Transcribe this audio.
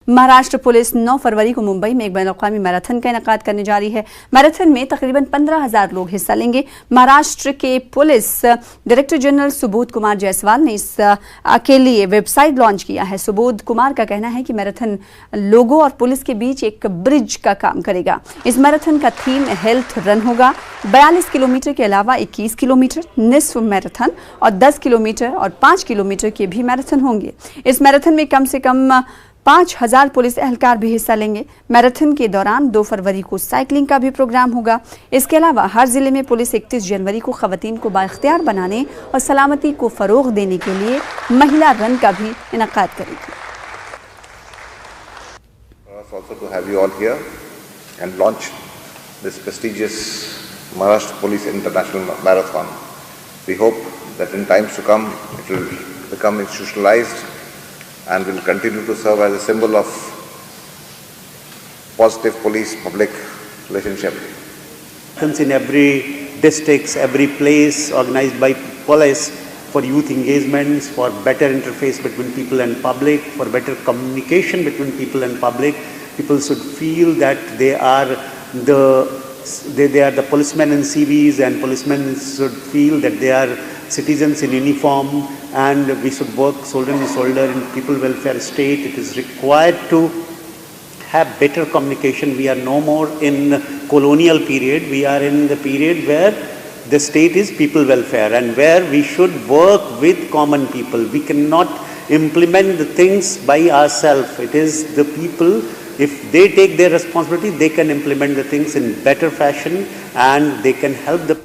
Maharashtra police 9 फरवरी को मुंबई में एक अलाقوامی मैराथन का इनेकाद करने जा रही है। मैराथन में तकरीबन 15,000 लोग हिस्सा लेंगे। महाराष्ट्र के police director general Subodh Kumar Jaiswal ने के लिए वेबसाइट लॉन्च किया है। सुबोध कुमार का कहना है कि मैराथन लोगों और पुलिस के बीच एक ब्रिज का काम करेगा। इस मैराथन का थीम हेल्थ रन होगा। 42 किलोमीटर के अलावा 21 किलोमीटर, निस्फ मैराथन और 10 किलोमीटर और 5 किलोमीटर के भी मैराथन होंगे। इस मैराथन में कम से कम 5,000 पुलिस एहलकार भी हिस्सा लेंगे। मैराथन के दौरान 2 फरवरी को साइकिलिंग का भी प्रोग्राम होगा। इसके अलावा हर जिले में पुलिस 31 जनवरी को खवातीन को बाइख्तियार बनाने और सलामती को फरोग देने के लिए महिला रन का भी इनेकाद करेगी। Also to have you all here and launch this prestigious Maharashtra Police International Marathon. We hope that in times to come it will become institutionalized and will continue to serve as a symbol of positive police-public relationship. In every districts, every place organized by police for youth engagements, for better interface between people and public, for better communication between people and public. People should feel that they are the policemen in CVs, and policemen should feel that they are citizens in uniform, and we should work shoulder to shoulder in people welfare state. It is required to have better communication. We are no more in colonial period. We are in the period where the state is people welfare and where we should work with common people. We cannot implement the things by ourselves. It is the people. If they take their responsibility, they can implement the things in better fashion and they can help the